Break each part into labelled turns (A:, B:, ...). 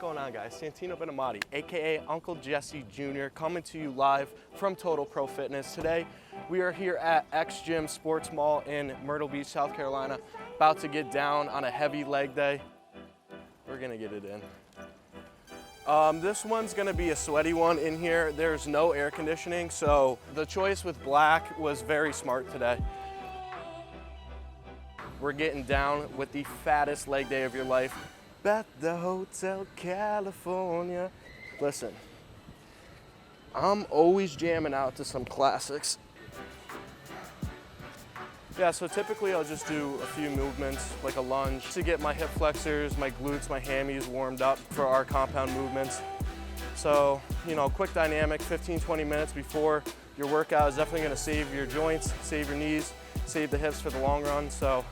A: going on, guys? Santino Benamati, aka Uncle Jesse Jr., coming to you live from Total Pro Fitness. Today, we are here at X Gym Sports Mall in Myrtle Beach, South Carolina, about to get down on a heavy leg day. We're gonna get it in. This one's gonna be a sweaty one in here. There's no air conditioning, so the choice with black was very smart today. We're getting down with the fattest leg day of your life. At the Hotel California. Listen, I'm always jamming out to some classics. Yeah, so typically I'll just do a few movements, like a lunge, to get my hip flexors, my glutes, my hammies warmed up for our compound movements. So, you know, quick dynamic, 15-20 minutes before your workout is definitely gonna save your joints, save your knees, save the hips for the long run. So,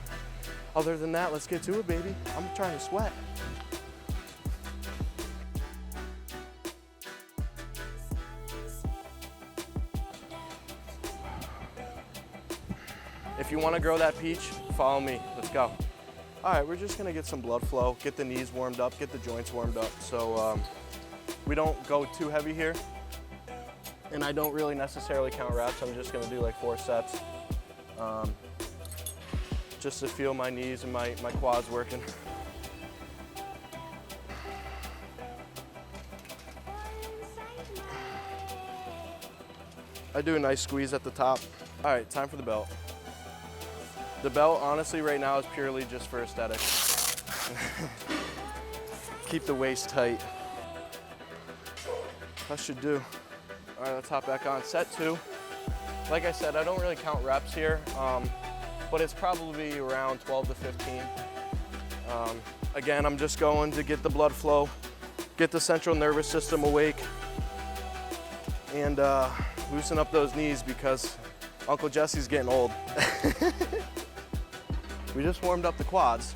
A: other than that, let's get to it, baby. I'm trying to sweat. If you want to grow that peach, follow me. Let's go. All right, we're just gonna get some blood flow, get the knees warmed up, get the joints warmed up. So we don't go too heavy here. And I don't really necessarily count reps. I'm just gonna do like 4 sets. Just to feel my knees and my quads working. I do a nice squeeze at the top. All right, time for the belt. The belt, honestly, right now is purely just for aesthetics. Keep the waist tight. That should do. All right, let's hop back on. Set 2. Like I said, I don't really count reps here, but it's probably around 12 to 15. Again, I'm just going to get the blood flow, get the central nervous system awake, and loosen up those knees because Uncle Jesse's getting old. We just warmed up the quads.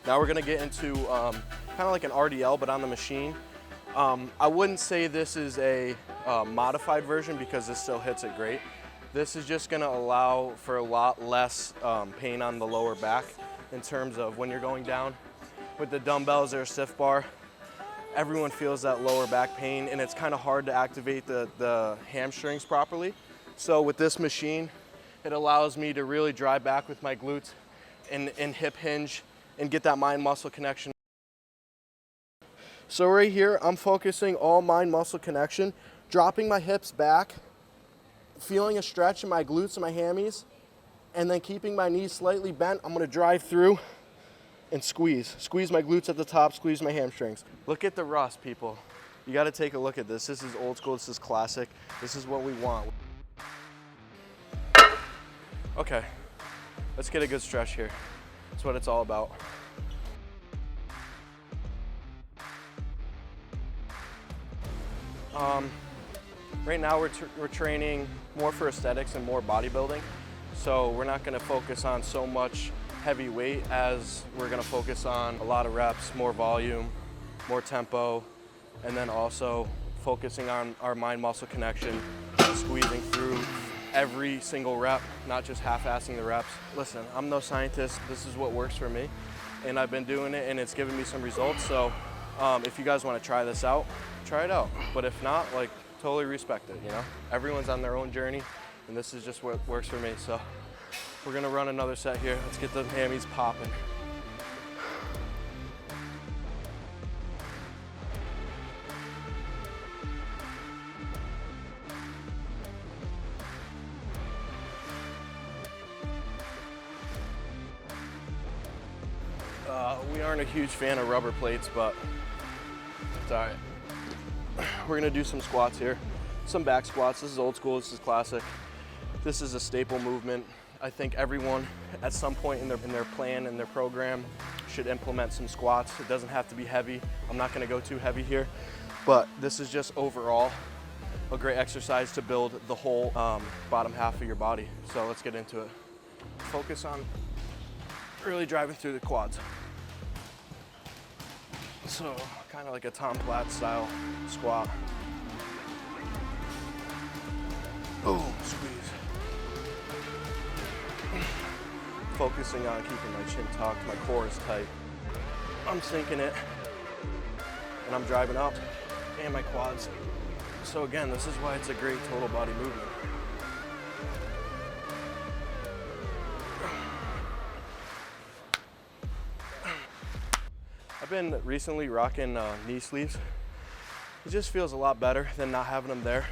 A: Now we're gonna get into kind of like an RDL, but on the machine. I wouldn't say this is a modified version because this still hits it great. This is just gonna allow for a lot less pain on the lower back in terms of when you're going down with the dumbbells or a stiff bar. Everyone feels that lower back pain and it's kind of hard to activate the hamstrings properly. So with this machine, it allows me to really drive back with my glutes and hip hinge and get that mind-muscle connection. So right here, I'm focusing all mind-muscle connection, dropping my hips back, feeling a stretch in my glutes and my hammies, and then keeping my knees slightly bent. I'm gonna drive through and squeeze. Squeeze my glutes at the top, squeeze my hamstrings. Look at the rust, people. You gotta take a look at this. This is old school, this is classic. This is what we want. Okay, let's get a good stretch here. That's what it's all about. Right now we're training more for aesthetics and more bodybuilding. So we're not gonna focus on so much heavy weight as we're gonna focus on a lot of reps, more volume, more tempo, and then also focusing on our mind-muscle connection, squeezing through every single rep, not just half-assing the reps. Listen, I'm no scientist. This is what works for me, and I've been doing it, and it's given me some results. So if you guys want to try this out, try it out. But if not, like, totally respect it, you know? Everyone's on their own journey, and this is just what works for me. So we're gonna run another set here. Let's get the hammies popping. We aren't a huge fan of rubber plates, but it's all right. We're gonna do some squats here. Some back squats. This is old school, this is classic. This is a staple movement. I think everyone at some point in their plan and their program should implement some squats. It doesn't have to be heavy. I'm not gonna go too heavy here, but this is just overall a great exercise to build the whole bottom half of your body. So let's get into it. Focus on really driving through the quads. So kind of like a Tom Platt style squat. Oh, squeeze. Focusing on keeping my chin tucked, my core is tight. I'm sinking it. and I'm driving up, and my quads. So again, this is why it's a great total body movement. I've been recently rocking knee sleeves. It just feels a lot better than not having them there.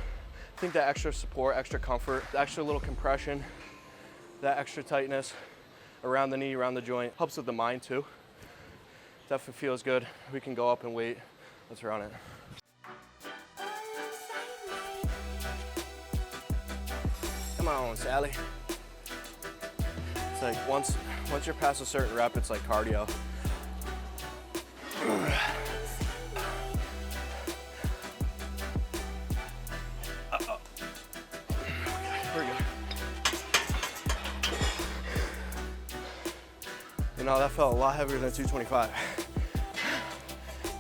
A: I think that extra support, extra comfort, the extra little compression, that extra tightness around the knee, around the joint, helps with the mind too. Definitely feels good. We can go up and weight. Let's run it. Come on, Sally. It's like once you're past a certain rep, it's like cardio. You know, that felt a lot heavier than 225.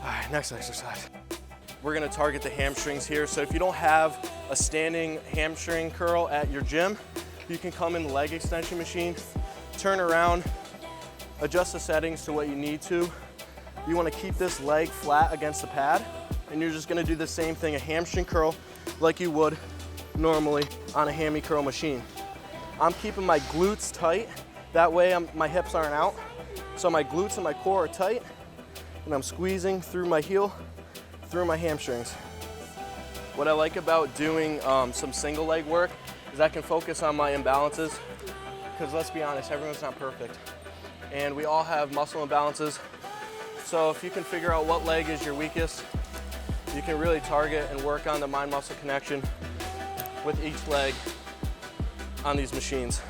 A: All right, next exercise. We're gonna target the hamstrings here. So if you don't have a standing hamstring curl at your gym, you can come in the leg extension machine, turn around, adjust the settings to what you need to. You wanna keep this leg flat against the pad, and you're just gonna do the same thing, a hamstring curl like you would normally on a hammy curl machine. I'm keeping my glutes tight. That way my hips aren't out. So my glutes and my core are tight, and I'm squeezing through my heel, through my hamstrings. What I like about doing some single leg work is I can focus on my imbalances, because let's be honest, everyone's not perfect. And we all have muscle imbalances. So if you can figure out what leg is your weakest, you can really target and work on the mind-muscle connection with each leg on these machines.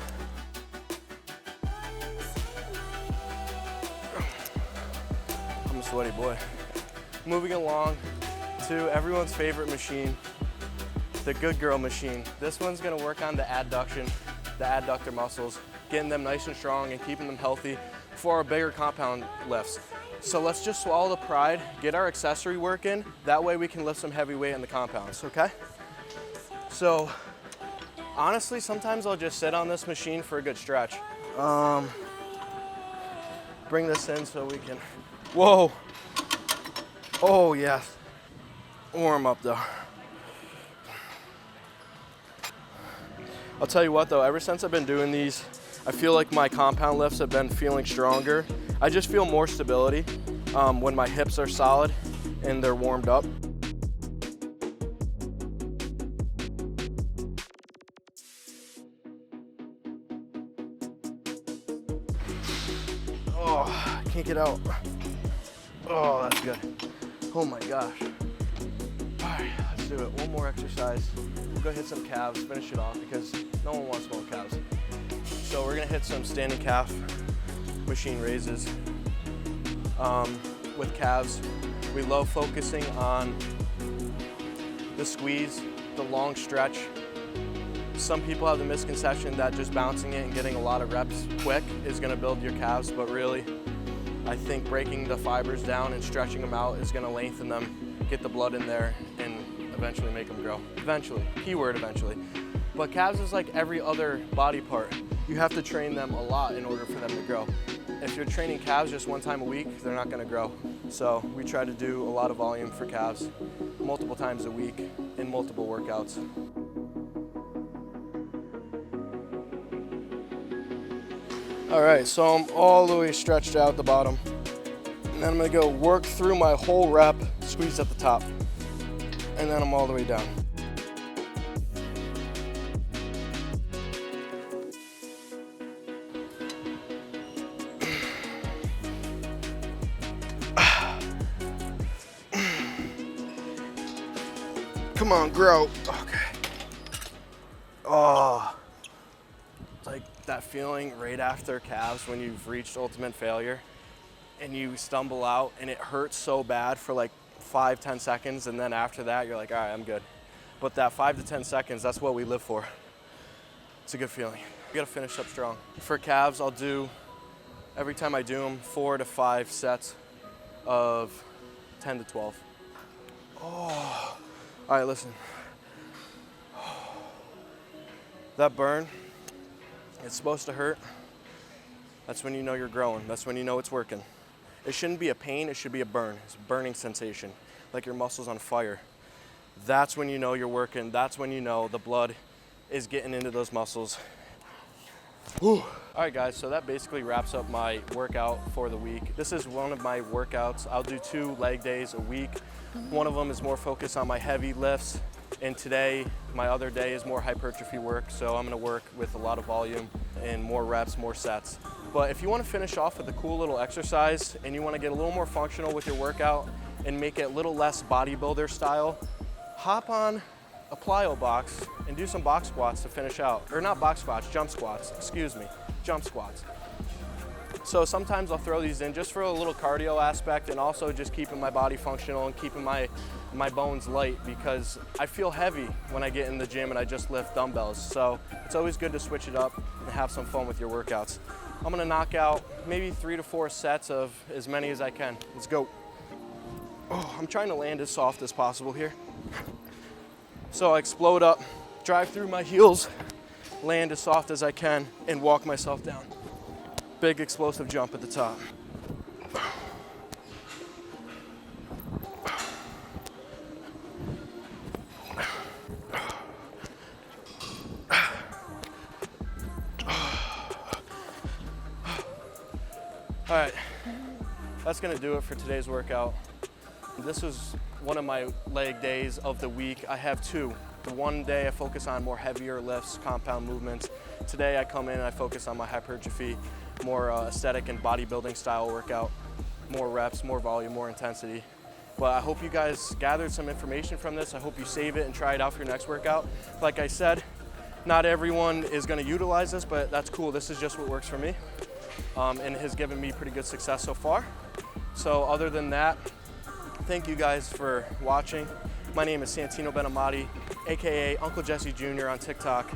A: I'm a sweaty boy. Moving along to everyone's favorite machine, the good girl machine. This one's gonna work on the adduction, the adductor muscles, getting them nice and strong and keeping them healthy for our bigger compound lifts. So let's just swallow the pride, get our accessory work in, that way we can lift some heavy weight in the compounds, okay? So honestly, sometimes I'll just sit on this machine for a good stretch. Bring this in so we can, whoa. Oh yes, warm up though. I'll tell you what though, ever since I've been doing these, I feel like my compound lifts have been feeling stronger. I just feel more stability when my hips are solid and they're warmed up. Oh, I can't get out. Oh, that's good. Oh my gosh. All right, let's do it. One more exercise. We'll go hit some calves, finish it off because no one wants small calves. So we're gonna hit some standing calf machine raises. With calves, we love focusing on the squeeze, the long stretch. Some people have the misconception that just bouncing it and getting a lot of reps quick is gonna build your calves, but really, I think breaking the fibers down and stretching them out is gonna lengthen them, get the blood in there, and eventually make them grow. Eventually, keyword eventually. But calves is like every other body part. You have to train them a lot in order for them to grow. If you're training calves just one time a week, they're not gonna grow. So we try to do a lot of volume for calves multiple times a week in multiple workouts. All right, so I'm all the way stretched out at the bottom. And then I'm gonna go work through my whole rep, squeeze at the top. And then I'm all the way down. Come on, grow. Okay. Oh, it's like that feeling right after calves when you've reached ultimate failure and you stumble out and it hurts so bad for like 5-10 seconds, and then after that you're like, all right, I'm good. But that 5 to 10 seconds, that's what we live for. It's a good feeling. You gotta finish up strong. For calves, I'll do, every time I do them, 4 to 5 sets of 10 to 12. Oh. All right, listen. That burn, it's supposed to hurt. That's when you know you're growing. That's when you know it's working. It shouldn't be a pain, it should be a burn. It's a burning sensation. like your muscles on fire. That's when you know you're working. That's when you know the blood is getting into those muscles. Whew. All right, guys, so that basically wraps up my workout for the week. This is one of my workouts. I'll do 2 leg days a week. One of them is more focused on my heavy lifts, and today, my other day is more hypertrophy work, so I'm gonna work with a lot of volume and more reps, more sets. But if you wanna finish off with a cool little exercise and you wanna get a little more functional with your workout and make it a little less bodybuilder style, hop on a plyo box and do some box squats to finish out. Or not box squats, jump squats, excuse me, jump squats. So sometimes I'll throw these in just for a little cardio aspect and also just keeping my body functional and keeping my bones light, because I feel heavy when I get in the gym and I just lift dumbbells. So it's always good to switch it up and have some fun with your workouts. I'm gonna knock out maybe 3 to 4 sets of as many as I can. Let's go. Oh, I'm trying to land as soft as possible here. So I explode up, drive through my heels, land as soft as I can, and walk myself down. Big explosive jump at the top. All right, that's gonna do it for today's workout. This was one of my leg days of the week. I have 2. The one day I focus on more heavier lifts, compound movements. Today I come in and I focus on my hypertrophy, more aesthetic and bodybuilding style workout, more reps, more volume, more intensity. But I hope you guys gathered some information from this. I hope you save it and try it out for your next workout. Like I said, not everyone is gonna utilize this, but that's cool. This is just what works for me. And it has given me pretty good success so far. So other than that, thank you guys for watching. My name is Santino Benamati, AKA Uncle Jesse Jr. on TikTok,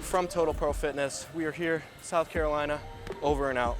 A: from Total Pro Fitness. We are here, South Carolina, over and out.